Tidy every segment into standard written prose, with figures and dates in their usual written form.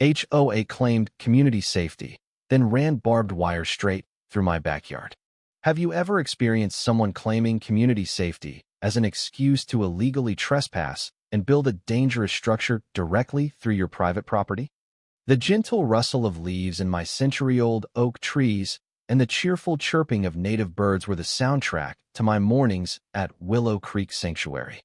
HOA claimed community safety, then ran barbed wire straight through my backyard. Have you ever experienced someone claiming community safety as an excuse to illegally trespass and build a dangerous structure directly through your private property? The gentle rustle of leaves in my century-old oak trees and the cheerful chirping of native birds were the soundtrack to my mornings at Willow Creek Sanctuary.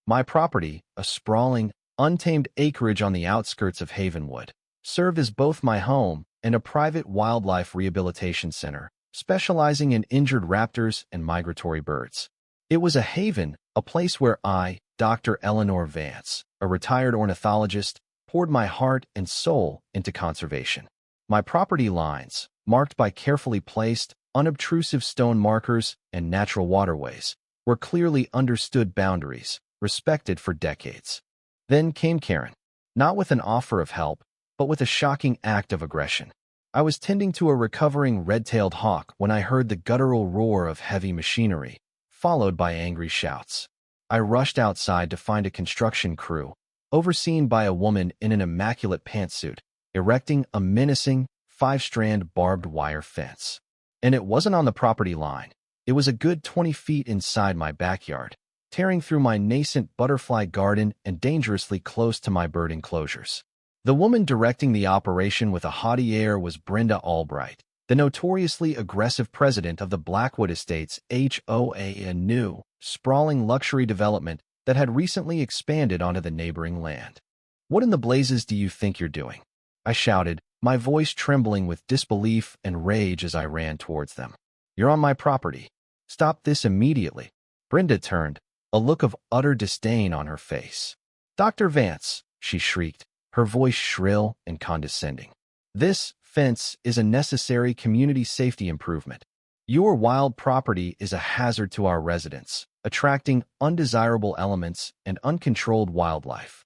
My property, a sprawling, untamed acreage on the outskirts of Havenwood, served as both my home and a private wildlife rehabilitation center, specializing in injured raptors and migratory birds. It was a haven, a place where I, Dr. Eleanor Vance, a retired ornithologist, poured my heart and soul into conservation. My property lines, marked by carefully placed, unobtrusive stone markers and natural waterways, were clearly understood boundaries, respected for decades. Then came Karen, not with an offer of help, but with a shocking act of aggression. I was tending to a recovering red-tailed hawk when I heard the guttural roar of heavy machinery, followed by angry shouts. I rushed outside to find a construction crew, overseen by a woman in an immaculate pantsuit, erecting a menacing, 5-strand barbed wire fence. And it wasn't on the property line. It was a good 20 feet inside my backyard, tearing through my nascent butterfly garden and dangerously close to my bird enclosures. The woman directing the operation with a haughty air was Brenda Albright, the notoriously aggressive president of the Blackwood Estates HOA, a new, sprawling luxury development that had recently expanded onto the neighboring land. "What in the blazes do you think you're doing?" I shouted, my voice trembling with disbelief and rage as I ran towards them. "You're on my property. Stop this immediately." Brenda turned, a look of utter disdain on her face. "Dr. Vance," she shrieked, her voice shrill and condescending. "This fence is a necessary community safety improvement. Your wild property is a hazard to our residents, attracting undesirable elements and uncontrolled wildlife.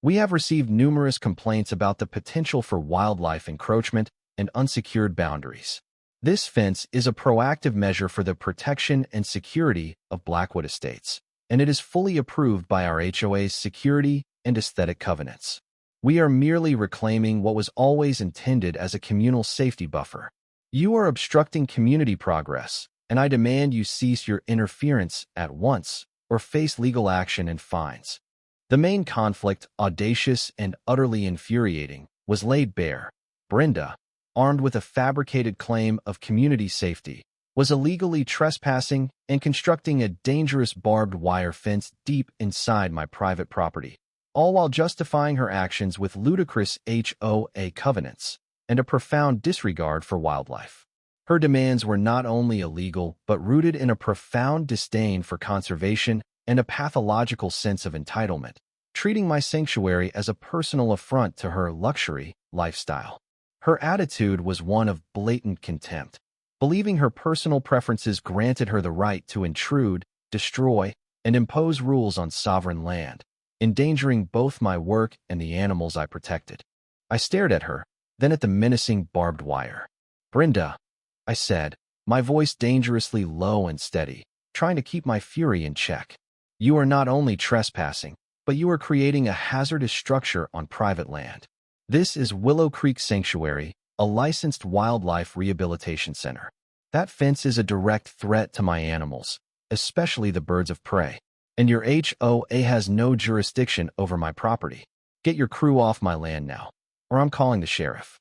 We have received numerous complaints about the potential for wildlife encroachment and unsecured boundaries. This fence is a proactive measure for the protection and security of Blackwood Estates, and it is fully approved by our HOA's security and aesthetic covenants. We are merely reclaiming what was always intended as a communal safety buffer. You are obstructing community progress, and I demand you cease your interference at once or face legal action and fines." The main conflict, audacious and utterly infuriating, was laid bare. Brenda, armed with a fabricated claim of community safety, was illegally trespassing and constructing a dangerous barbed wire fence deep inside my private property, all while justifying her actions with ludicrous HOA covenants and a profound disregard for wildlife. Her demands were not only illegal, but rooted in a profound disdain for conservation and a pathological sense of entitlement, treating my sanctuary as a personal affront to her luxury lifestyle. Her attitude was one of blatant contempt, believing her personal preferences granted her the right to intrude, destroy, and impose rules on sovereign land, endangering both my work and the animals I protected. I stared at her, then at the menacing barbed wire. "Brenda," I said, my voice dangerously low and steady, trying to keep my fury in check. "You are not only trespassing, but you are creating a hazardous structure on private land. This is Willow Creek Sanctuary, a licensed wildlife rehabilitation center. That fence is a direct threat to my animals, especially the birds of prey, and your HOA has no jurisdiction over my property. Get your crew off my land now, or I'm calling the sheriff."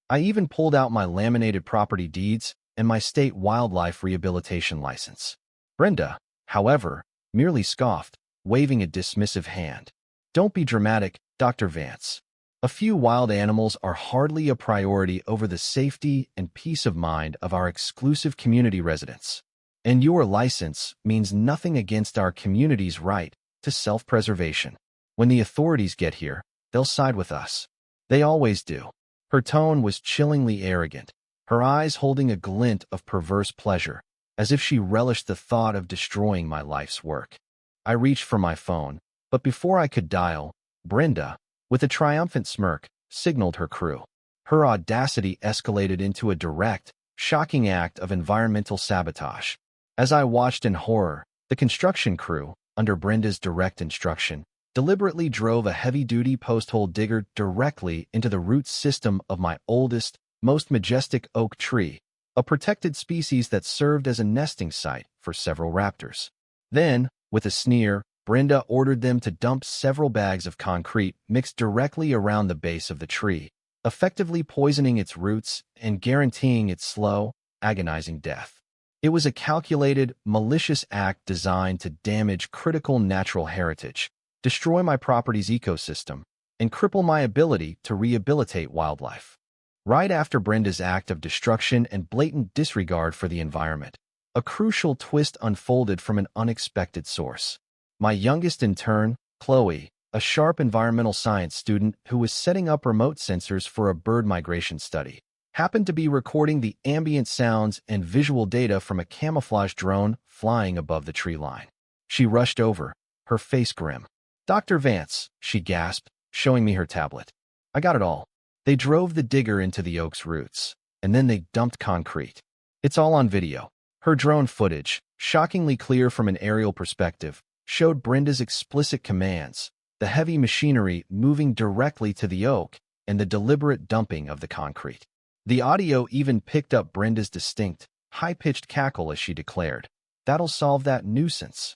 I even pulled out my laminated property deeds and my state wildlife rehabilitation license. Brenda, however, merely scoffed, waving a dismissive hand. "Don't be dramatic, Dr. Vance. A few wild animals are hardly a priority over the safety and peace of mind of our exclusive community residents. And your license means nothing against our community's right to self-preservation. When the authorities get here, they'll side with us. They always do." Her tone was chillingly arrogant, her eyes holding a glint of perverse pleasure, as if she relished the thought of destroying my life's work. I reached for my phone, but before I could dial, Brenda, with a triumphant smirk, signaled her crew. Her audacity escalated into a direct, shocking act of environmental sabotage. As I watched in horror, the construction crew, under Brenda's direct instruction, deliberately drove a heavy-duty post-hole digger directly into the root system of my oldest, most majestic oak tree, a protected species that served as a nesting site for several raptors. Then, with a sneer, Brenda ordered them to dump several bags of concrete mixed directly around the base of the tree, effectively poisoning its roots and guaranteeing its slow, agonizing death. It was a calculated, malicious act designed to damage critical natural heritage, destroy my property's ecosystem, and cripple my ability to rehabilitate wildlife. Right after Brenda's act of destruction and blatant disregard for the environment, a crucial twist unfolded from an unexpected source. My youngest intern, Chloe, a sharp environmental science student who was setting up remote sensors for a bird migration study, happened to be recording the ambient sounds and visual data from a camouflage drone flying above the tree line. She rushed over, her face grim. "Dr. Vance," she gasped, showing me her tablet. "I got it all. They drove the digger into the oak's roots, and then they dumped concrete. It's all on video." Her drone footage, shockingly clear from an aerial perspective, showed Brenda's explicit commands, the heavy machinery moving directly to the oak, and the deliberate dumping of the concrete. The audio even picked up Brenda's distinct, high-pitched cackle as she declared, "That'll solve that nuisance."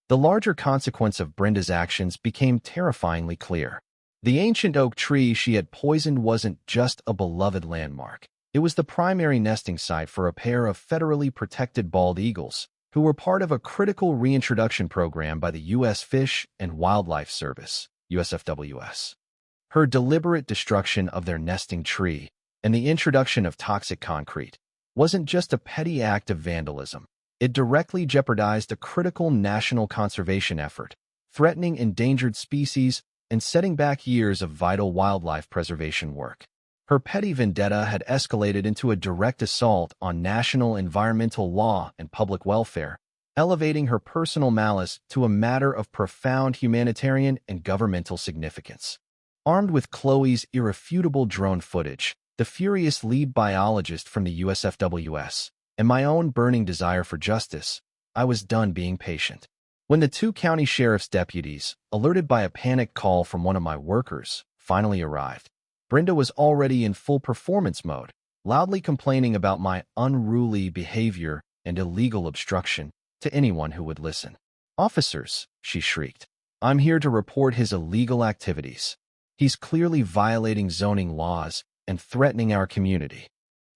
The larger consequence of Brenda's actions became terrifyingly clear. The ancient oak tree she had poisoned wasn't just a beloved landmark. It was the primary nesting site for a pair of federally protected bald eagles, who were part of a critical reintroduction program by the U.S. Fish and Wildlife Service, USFWS. Her deliberate destruction of their nesting tree and the introduction of toxic concrete wasn't just a petty act of vandalism. It directly jeopardized a critical national conservation effort, threatening endangered species and setting back years of vital wildlife preservation work. Her petty vendetta had escalated into a direct assault on national environmental law and public welfare, elevating her personal malice to a matter of profound humanitarian and governmental significance. Armed with Chloe's irrefutable drone footage, the furious lead biologist from the USFWS, and my own burning desire for justice, I was done being patient. When the two county sheriff's deputies, alerted by a panic call from one of my workers, finally arrived, Brenda was already in full performance mode, loudly complaining about my unruly behavior and illegal obstruction to anyone who would listen. "Officers," she shrieked, "I'm here to report his illegal activities. He's clearly violating zoning laws and threatening our community."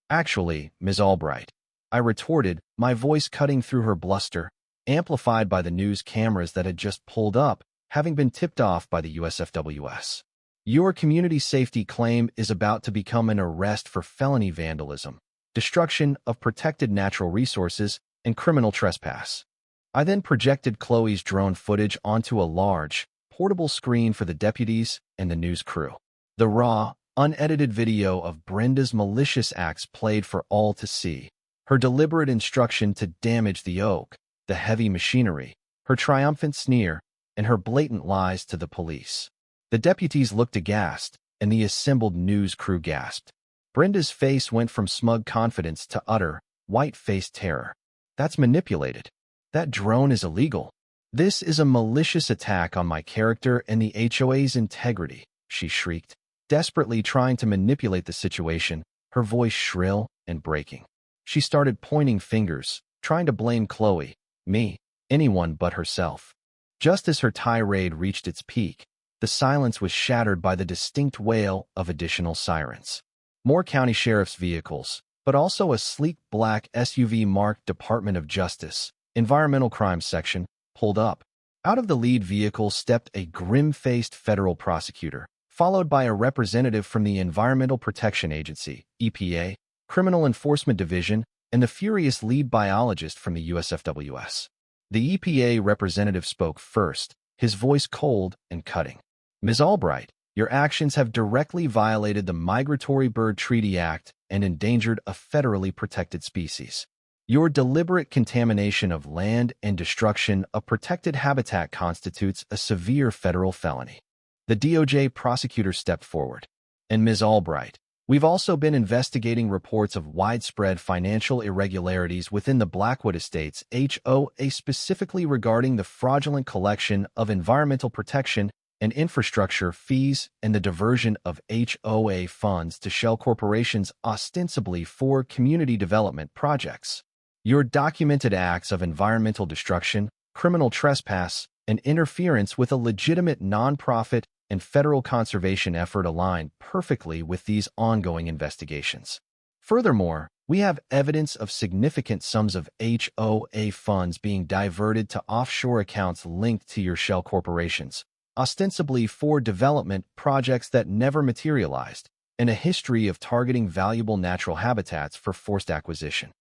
"Actually, Ms. Albright," I retorted, my voice cutting through her bluster, amplified by the news cameras that had just pulled up, having been tipped off by the USFWS. "Your community safety claim is about to become an arrest for felony vandalism, destruction of protected natural resources, and criminal trespass." I then projected Chloe's drone footage onto a large, portable screen for the deputies and the news crew. The raw, unedited video of Brenda's malicious acts played for all to see. Her deliberate instruction to damage the oak, the heavy machinery, her triumphant sneer, and her blatant lies to the police. The deputies looked aghast, and the assembled news crew gasped. Brenda's face went from smug confidence to utter, white-faced terror. "That's manipulated. That drone is illegal. This is a malicious attack on my character and the HOA's integrity," she shrieked, desperately trying to manipulate the situation, her voice shrill and breaking. She started pointing fingers, trying to blame Chloe, me, anyone but herself. Just as her tirade reached its peak, the silence was shattered by the distinct wail of additional sirens. More county sheriff's vehicles, but also a sleek black SUV marked Department of Justice, Environmental Crimes Section, pulled up. Out of the lead vehicle stepped a grim-faced federal prosecutor, followed by a representative from the Environmental Protection Agency, EPA, Criminal Enforcement Division, and the furious lead biologist from the USFWS. The EPA representative spoke first, his voice cold and cutting. "Ms. Albright, your actions have directly violated the Migratory Bird Treaty Act and endangered a federally protected species. Your deliberate contamination of land and destruction of protected habitat constitutes a severe federal felony." The DOJ prosecutor stepped forward. "And Ms. Albright, We've also been investigating reports of widespread financial irregularities within the Blackwood Estates HOA, specifically regarding the fraudulent collection of environmental protection and infrastructure fees and the diversion of HOA funds to shell corporations ostensibly for community development projects. Your documented acts of environmental destruction, criminal trespass, and interference with a legitimate nonprofit and federal conservation effort align perfectly with these ongoing investigations. Furthermore, we have evidence of significant sums of HOA funds being diverted to offshore accounts linked to your shell corporations, ostensibly for development projects that never materialized, and a history of targeting valuable natural habitats for forced acquisition.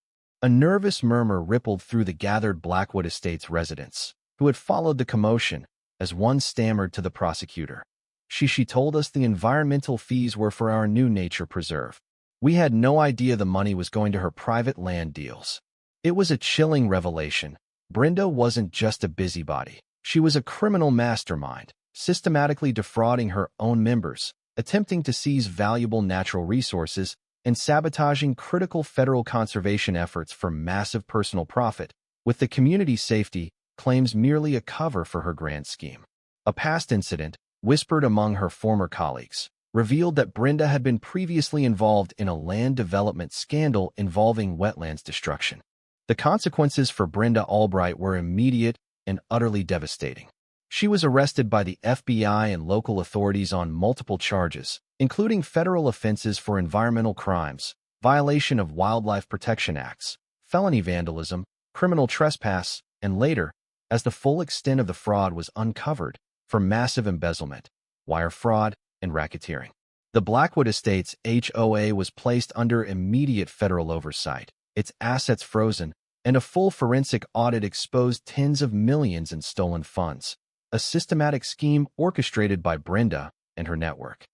A nervous murmur rippled through the gathered Blackwood Estates residents, who had followed the commotion, as one stammered to the prosecutor. She told us the environmental fees were for our new nature preserve. We had no idea the money was going to her private land deals. It was a chilling revelation. Brenda wasn't just a busybody. She was a criminal mastermind, systematically defrauding her own members, attempting to seize valuable natural resources, and sabotaging critical federal conservation efforts for massive personal profit, with the community safety claims merely a cover for her grand scheme. A past incident, whispered among her former colleagues, revealed that Brenda had been previously involved in a land development scandal involving wetlands destruction. The consequences for Brenda Albright were immediate and utterly devastating. She was arrested by the FBI and local authorities on multiple charges, including federal offenses for environmental crimes, violation of wildlife protection acts, felony vandalism, criminal trespass, and later, as the full extent of the fraud was uncovered, for massive embezzlement, wire fraud, and racketeering. The Blackwood Estates HOA was placed under immediate federal oversight, its assets frozen, and a full forensic audit exposed tens of millions in stolen funds, a systematic scheme orchestrated by Brenda and her network.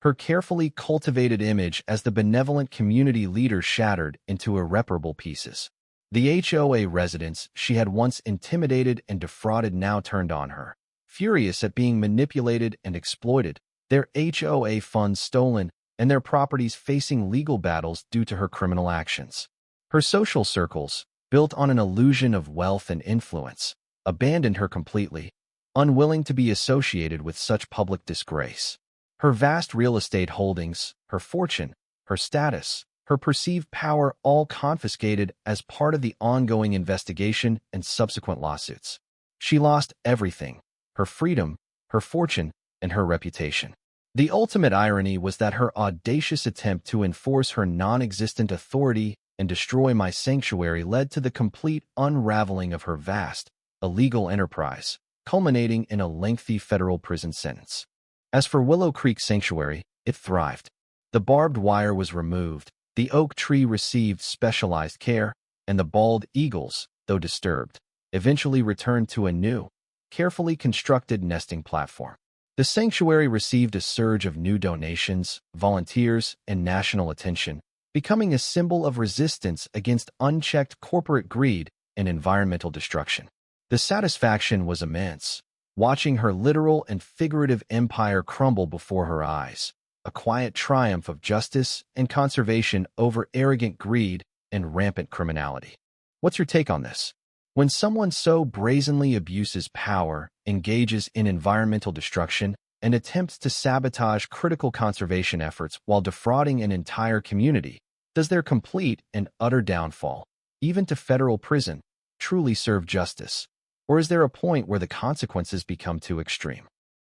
Her carefully cultivated image as the benevolent community leader shattered into irreparable pieces. The HOA residents she had once intimidated and defrauded now turned on her, furious at being manipulated and exploited, their HOA funds stolen, and their properties facing legal battles due to her criminal actions. Her social circles, built on an illusion of wealth and influence, abandoned her completely, unwilling to be associated with such public disgrace. Her vast real estate holdings, her fortune, her status, her perceived power all confiscated as part of the ongoing investigation and subsequent lawsuits. She lost everything: her freedom, her fortune, and her reputation. The ultimate irony was that her audacious attempt to enforce her non-existent authority and destroy my sanctuary led to the complete unraveling of her vast, illegal enterprise, culminating in a lengthy federal prison sentence. As for Willow Creek Sanctuary, it thrived. The barbed wire was removed, the oak tree received specialized care, and the bald eagles, though disturbed, eventually returned to a new, carefully constructed nesting platform. The sanctuary received a surge of new donations, volunteers, and national attention, becoming a symbol of resistance against unchecked corporate greed and environmental destruction. The satisfaction was immense, watching her literal and figurative empire crumble before her eyes, a quiet triumph of justice and conservation over arrogant greed and rampant criminality. What's your take on this? When someone so brazenly abuses power, engages in environmental destruction, and attempts to sabotage critical conservation efforts while defrauding an entire community, does their complete and utter downfall, even to federal prison, truly serve justice? Or is there a point where the consequences become too extreme?